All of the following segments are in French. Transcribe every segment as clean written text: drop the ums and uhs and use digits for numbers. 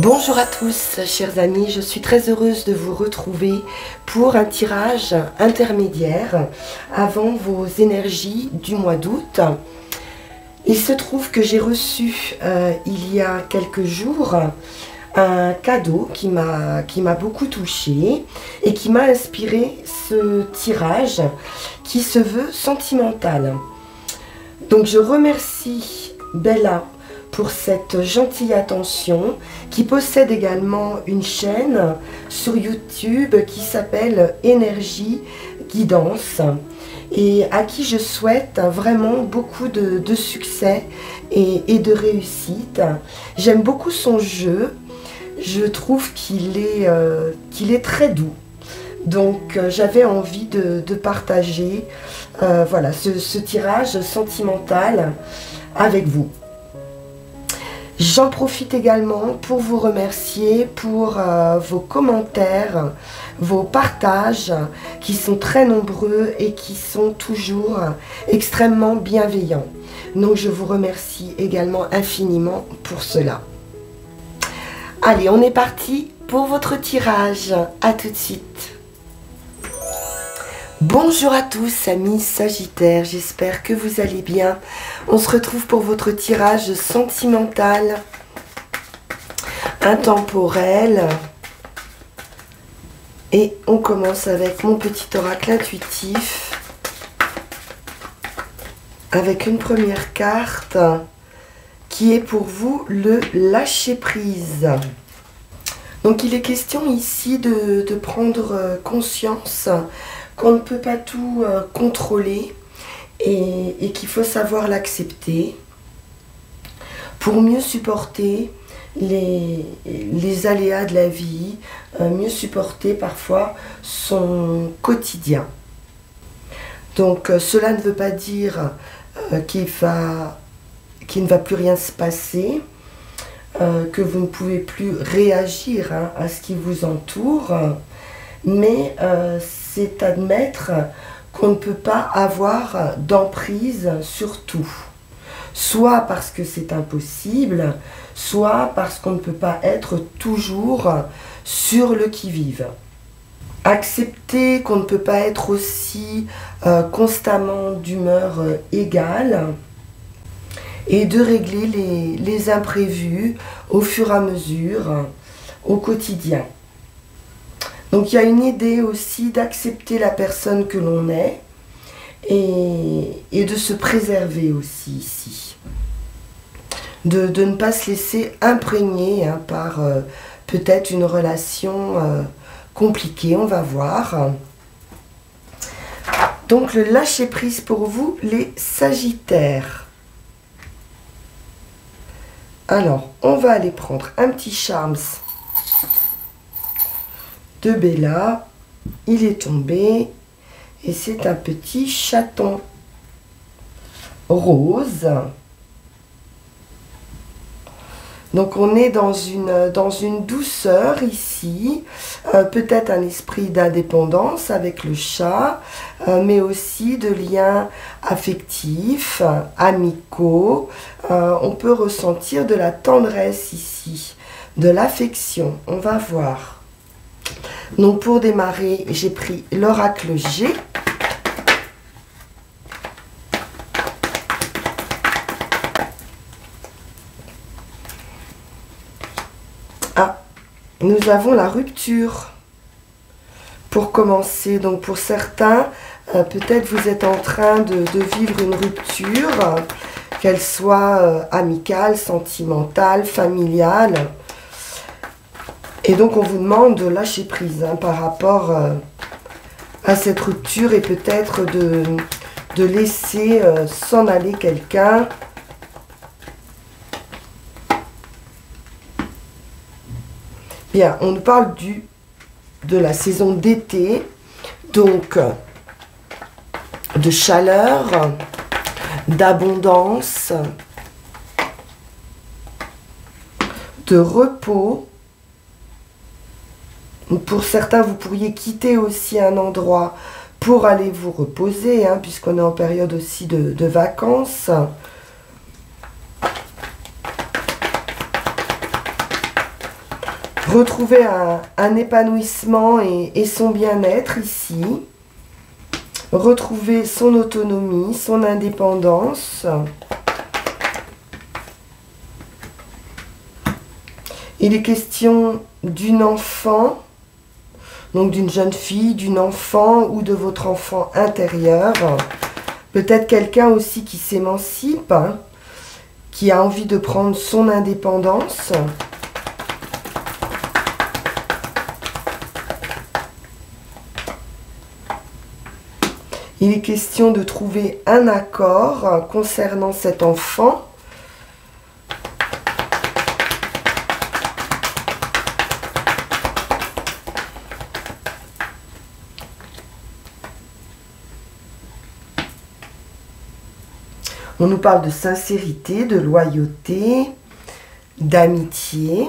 Bonjour à tous, chers amis, je suis très heureuse de vous retrouver pour un tirage intermédiaire avant vos énergies du mois d'août. Il se trouve que j'ai reçu il y a quelques jours un cadeau qui m'a beaucoup touchée et qui m'a inspiré ce tirage qui se veut sentimental. Donc je remercie Bella pour cette gentille attention, qui possède également une chaîne sur YouTube qui s'appelle Énergie Guidance et à qui je souhaite vraiment beaucoup de succès et de réussite. J'aime beaucoup son jeu, je trouve qu'il est très doux. Donc j'avais envie de partager voilà, ce tirage sentimental avec vous. J'en profite également pour vous remercier pour vos commentaires, vos partages qui sont très nombreux et qui sont toujours extrêmement bienveillants. Donc je vous remercie également infiniment pour cela. Allez, on est parti pour votre tirage. À tout de suite. Bonjour à tous amis Sagittaires, j'espère que vous allez bien. On se retrouve pour votre tirage sentimental, intemporel. Et on commence avec mon petit oracle intuitif. Avec une première carte qui est pour vous le lâcher-prise. Donc il est question ici de prendre conscience qu'on ne peut pas tout contrôler et qu'il faut savoir l'accepter pour mieux supporter les aléas de la vie, mieux supporter parfois son quotidien. Donc cela ne veut pas dire qu'il ne va plus rien se passer, que vous ne pouvez plus réagir à ce qui vous entoure, mais c'est admettre qu'on ne peut pas avoir d'emprise sur tout. Soit parce que c'est impossible, soit parce qu'on ne peut pas être toujours sur le qui-vive. Accepter qu'on ne peut pas être aussi constamment d'humeur égale et de régler les imprévus au fur et à mesure, au quotidien. Donc il y a une idée aussi d'accepter la personne que l'on est et de se préserver aussi ici. De ne pas se laisser imprégner par peut-être une relation compliquée, on va voir. Donc le lâcher-prise pour vous, les Sagittaires. Alors, on va aller prendre un petit charms de Bella. Il est tombé et c'est un petit chaton rose. Donc on est dans une douceur ici, peut-être un esprit d'indépendance avec le chat, mais aussi de liens affectifs, amicaux. On peut ressentir de la tendresse ici, de l'affection. On va voir. Donc pour démarrer, j'ai pris l'oracle G. Ah, nous avons la rupture. Pour commencer, donc pour certains, peut-être vous êtes en train de vivre une rupture, qu'elle soit amicale, sentimentale, familiale. Et donc on vous demande de lâcher prise par rapport à cette rupture et peut-être de laisser s'en aller quelqu'un. Bien, on nous parle de la saison d'été, donc de chaleur, d'abondance, de repos. Pour certains, vous pourriez quitter aussi un endroit pour aller vous reposer, puisqu'on est en période aussi de vacances. retrouver un épanouissement et son bien-être ici. Retrouver son autonomie, son indépendance. Il est question d'une enfant, donc d'une jeune fille, d'une enfant ou de votre enfant intérieur. Peut-être quelqu'un aussi qui s'émancipe, hein, qui a envie de prendre son indépendance. Il est question de trouver un accord concernant cet enfant. On nous parle de sincérité, de loyauté, d'amitié.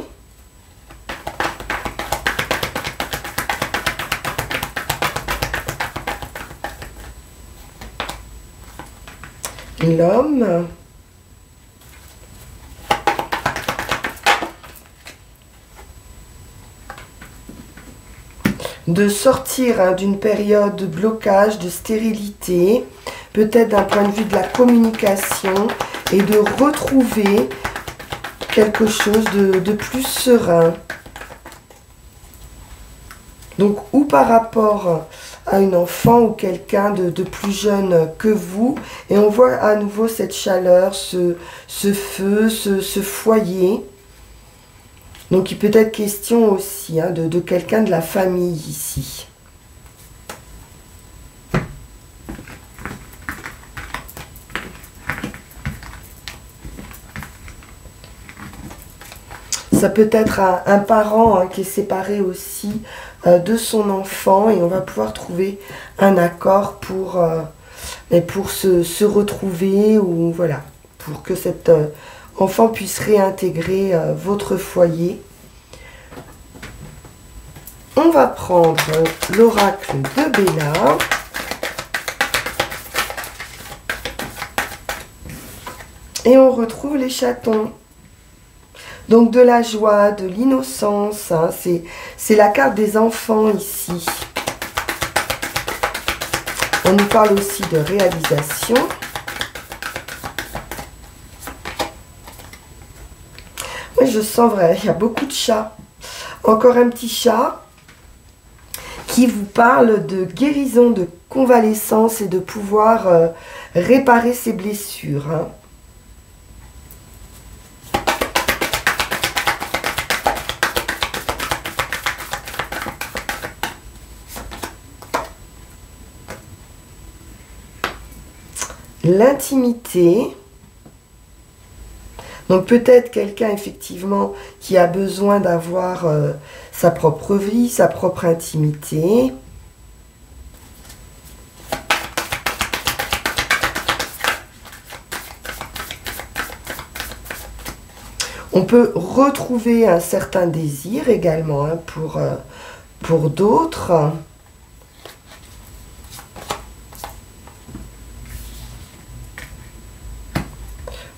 L'homme. De sortir hein, d'une période de blocage, de stérilité, peut-être d'un point de vue de la communication, et de retrouver quelque chose de plus serein. Donc, ou par rapport à une enfant ou quelqu'un de plus jeune que vous, et on voit à nouveau cette chaleur, ce feu, ce foyer. Donc, il peut être question aussi hein, de quelqu'un de la famille ici. Ça peut être un parent hein, qui est séparé aussi de son enfant, et on va pouvoir trouver un accord pour se retrouver, ou voilà, pour que cet enfant puisse réintégrer votre foyer. On va prendre l'oracle de Béla. Et on retrouve les chatons. Donc de la joie, de l'innocence, hein, c'est la carte des enfants ici. On nous parle aussi de réalisation. Oui, je sens vrai, il y a beaucoup de chats. Encore un petit chat qui vous parle de guérison, de convalescence et de pouvoir réparer ses blessures. Hein. L'intimité. Donc peut-être quelqu'un effectivement qui a besoin d'avoir sa propre vie, sa propre intimité. On peut retrouver un certain désir également hein, pour d'autres.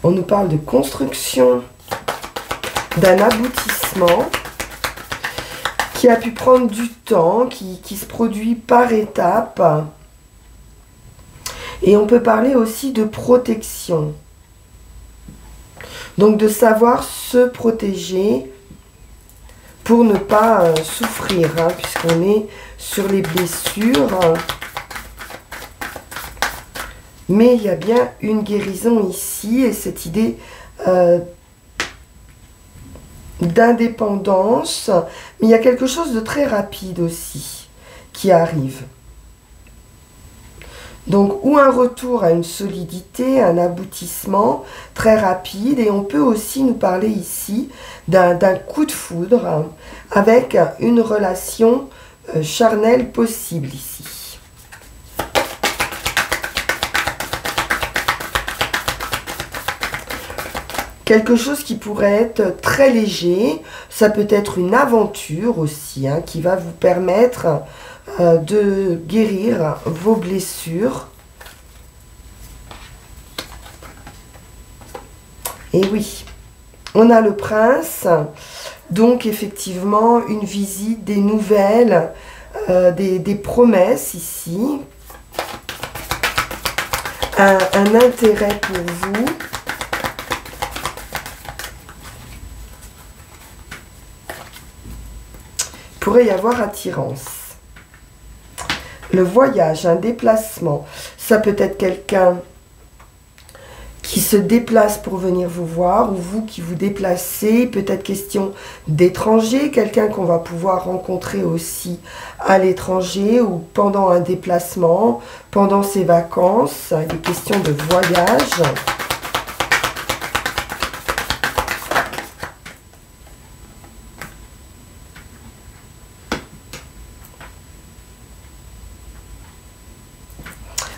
On nous parle de construction, d'un aboutissement qui a pu prendre du temps, qui se produit par étapes. Et on peut parler aussi de protection. Donc de savoir se protéger pour ne pas souffrir, hein, puisqu'on est sur les blessures. Mais il y a bien une guérison ici, et cette idée d'indépendance. Mais il y a quelque chose de très rapide aussi qui arrive. Donc, ou un retour à une solidité, un aboutissement très rapide. Et on peut aussi nous parler ici d'un coup de foudre hein, avec une relation charnelle possible ici. Quelque chose qui pourrait être très léger. Ça peut être une aventure aussi hein, qui va vous permettre de guérir vos blessures. Et oui, on a le prince Donc effectivement, une visite, des nouvelles, des promesses ici. Un intérêt pour vous. Il pourrait y avoir attirance. Le voyage, un déplacement. Ça peut être quelqu'un qui se déplace pour venir vous voir, ou vous qui vous déplacez, peut-être question d'étranger, quelqu'un qu'on va pouvoir rencontrer aussi à l'étranger ou pendant un déplacement, pendant ses vacances, des questions de voyage.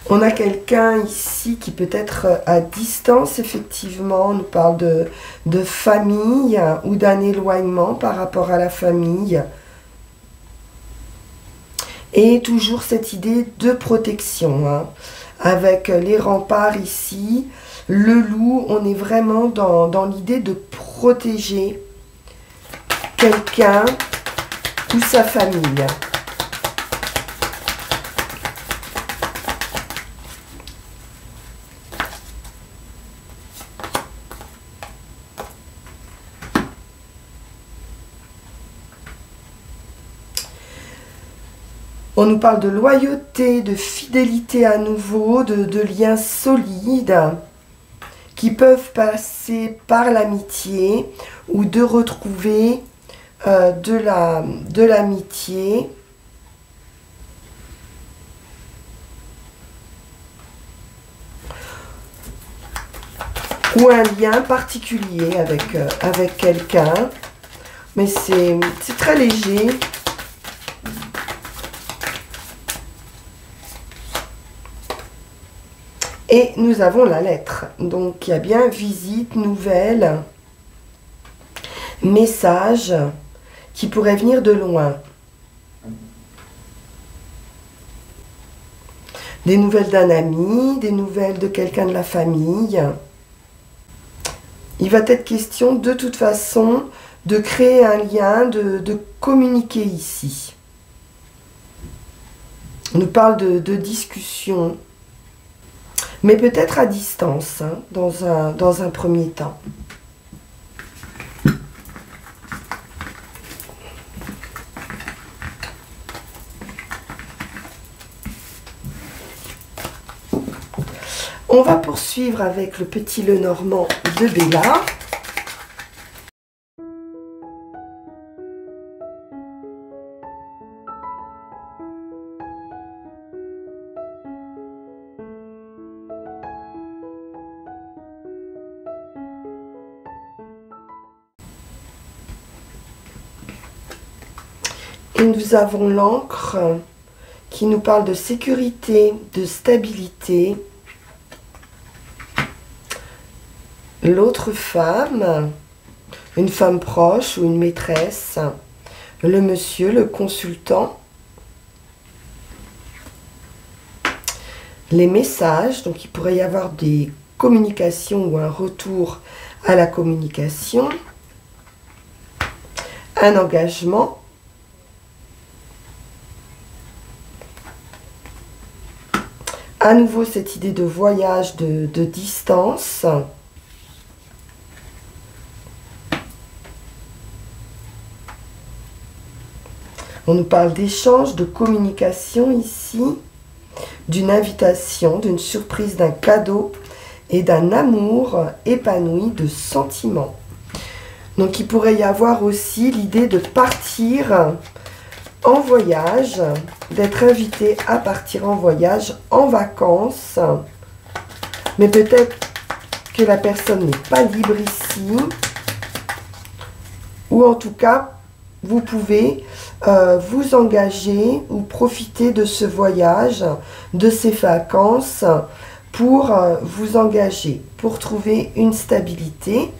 On a quelqu'un ici qui peut être à distance, effectivement. On nous parle de famille ou d'un éloignement par rapport à la famille. Et toujours cette idée de protection, hein. Avec les remparts ici, le loup, on est vraiment dans l'idée de protéger quelqu'un ou sa famille. On nous parle de loyauté, de fidélité à nouveau, de liens solides qui peuvent passer par l'amitié ou de retrouver de l'amitié. Ou un lien particulier avec quelqu'un. Mais c'est très léger. Et nous avons la lettre. Donc, il y a bien visite, nouvelle, message qui pourrait venir de loin. Des nouvelles d'un ami, des nouvelles de quelqu'un de la famille. Il va être question, de toute façon, de créer un lien, de communiquer ici. On nous parle de discussion. Mais peut-être à distance, hein, dans un premier temps. On va poursuivre avec le petit Lenormand de Bella. Et nous avons l'encre qui nous parle de sécurité, de stabilité. L'autre femme, une femme proche ou une maîtresse. Le monsieur, le consultant. Les messages, donc il pourrait y avoir des communications ou un retour à la communication. Un engagement. À nouveau, cette idée de voyage, de distance. On nous parle d'échange, de communication ici, d'une invitation, d'une surprise, d'un cadeau et d'un amour épanoui de sentiments. Donc, il pourrait y avoir aussi l'idée de partir en voyage, d'être invité à partir en voyage, en vacances. Mais peut-être que la personne n'est pas libre ici. Ou en tout cas, vous pouvez vous engager ou profiter de ce voyage, de ces vacances, pour vous engager, pour trouver une stabilité.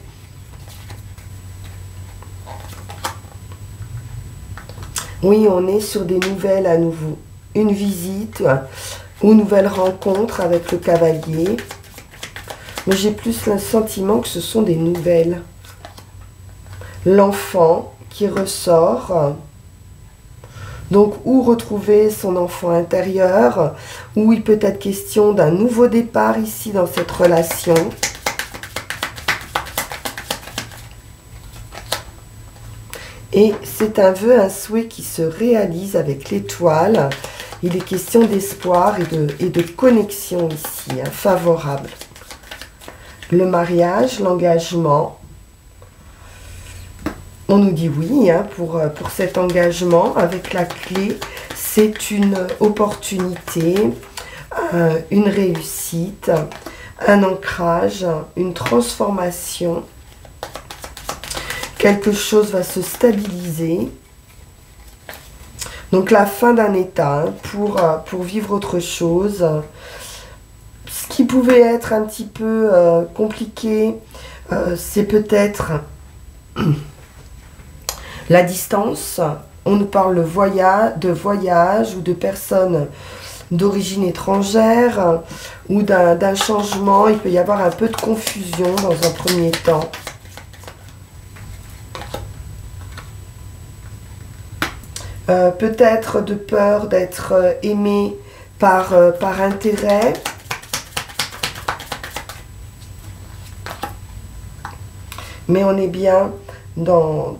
Oui, on est sur des nouvelles à nouveau. Une visite ou une nouvelle rencontre avec le cavalier. Mais j'ai plus le sentiment que ce sont des nouvelles. L'enfant qui ressort. Donc, où retrouver son enfant intérieur, où il peut être question d'un nouveau départ ici dans cette relation. Et c'est un vœu, un souhait qui se réalise avec l'étoile. Il est question d'espoir et de connexion ici, hein, favorable. Le mariage, l'engagement. On nous dit oui hein, pour cet engagement avec la clé. C'est une opportunité, une réussite, un ancrage, une transformation. Quelque chose va se stabiliser. Donc la fin d'un état hein, pour vivre autre chose. Ce qui pouvait être un petit peu compliqué, c'est peut-être la distance. On nous parle de voyage ou de personnes d'origine étrangère ou d'un changement. Il peut y avoir un peu de confusion dans un premier temps. Peut-être de peur d'être aimé par intérêt. Mais on est bien dans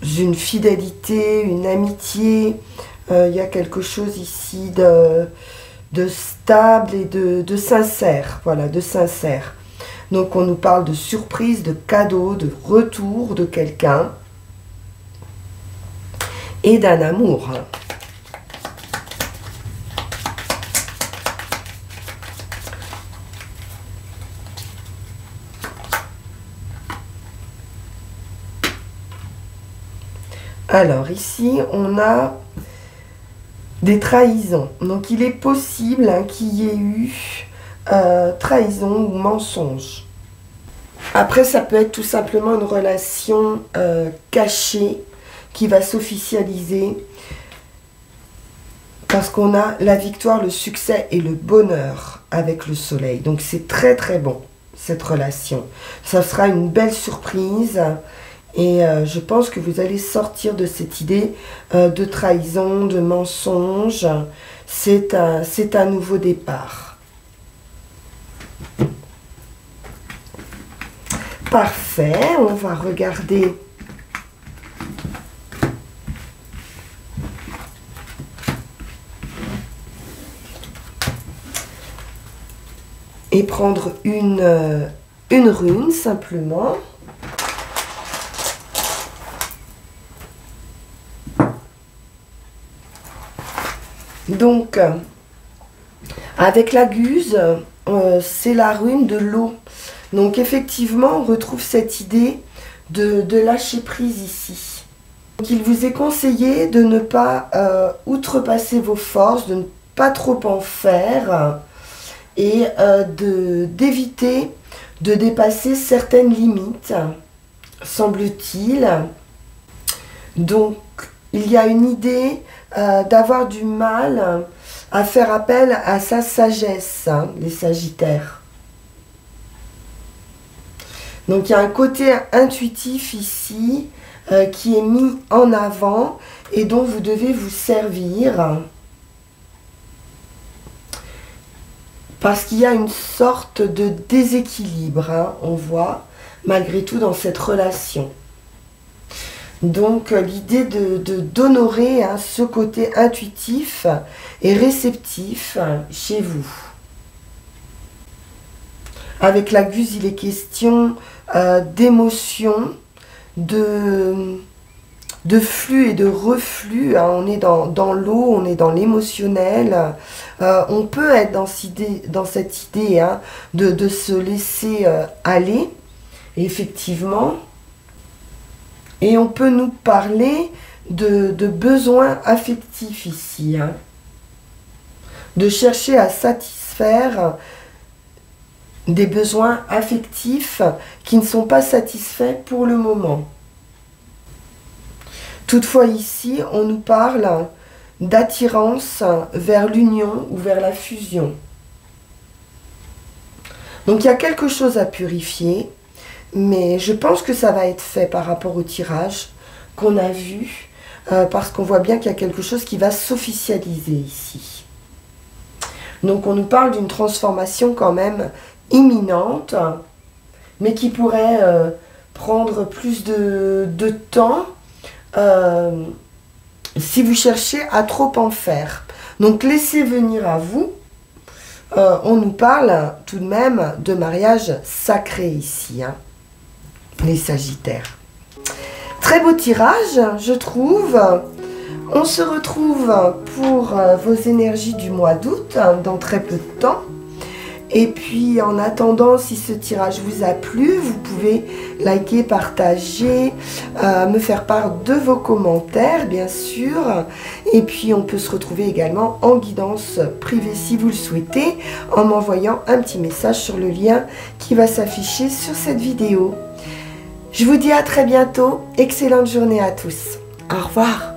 une fidélité, une amitié. Il y a quelque chose ici de stable et de sincère. Voilà, de sincère. Donc on nous parle de surprise, de cadeau, de retour de quelqu'un. Et d'un amour. Alors ici, on a des trahisons. Donc il est possible hein, qu'il y ait eu trahison ou mensonge. Après, ça peut être tout simplement une relation cachée qui va s'officialiser parce qu'on a la victoire, le succès et le bonheur avec le soleil. Donc c'est très très bon cette relation. Ça sera une belle surprise et je pense que vous allez sortir de cette idée de trahison, de mensonge. C'est un nouveau départ. Parfait, on va regarder et prendre une rune simplement. Donc, avec la guse, c'est la rune de l'eau. Donc, effectivement, on retrouve cette idée de lâcher prise ici. Donc, il vous est conseillé de ne pas outrepasser vos forces, de ne pas trop en faire et d'éviter de dépasser certaines limites, semble-t-il. Donc, il y a une idée d'avoir du mal à faire appel à sa sagesse, hein, les Sagittaires. Donc, il y a un côté intuitif ici qui est mis en avant et dont vous devez vous servir. Parce qu'il y a une sorte de déséquilibre, hein, on voit, malgré tout, dans cette relation. Donc, l'idée d'honorer hein, ce côté intuitif et réceptif chez vous. Avec la guse, il est question d'émotion, de flux et de reflux. Hein. On est dans l'eau, on est dans l'émotionnel. On peut être dans cette idée hein, de se laisser aller, effectivement. Et on peut nous parler de besoins affectifs ici. Hein. De chercher à satisfaire des besoins affectifs qui ne sont pas satisfaits pour le moment. Toutefois ici, on nous parle d'attirance vers l'union ou vers la fusion. Donc il y a quelque chose à purifier, mais je pense que ça va être fait par rapport au tirage qu'on a vu, parce qu'on voit bien qu'il y a quelque chose qui va s'officialiser ici. Donc on nous parle d'une transformation quand même imminente, mais qui pourrait prendre plus de temps si vous cherchez à trop en faire. Donc laissez venir à vous. On nous parle tout de même de mariage sacré ici, hein, les Sagittaires. Très beau tirage, je trouve. On se retrouve pour vos énergies du mois d'août, dans très peu de temps. Et puis en attendant, si ce tirage vous a plu, vous pouvez liker, partager, me faire part de vos commentaires bien sûr. Et puis on peut se retrouver également en guidance privée si vous le souhaitez, en m'envoyant un petit message sur le lien qui va s'afficher sur cette vidéo. Je vous dis à très bientôt, excellente journée à tous. Au revoir.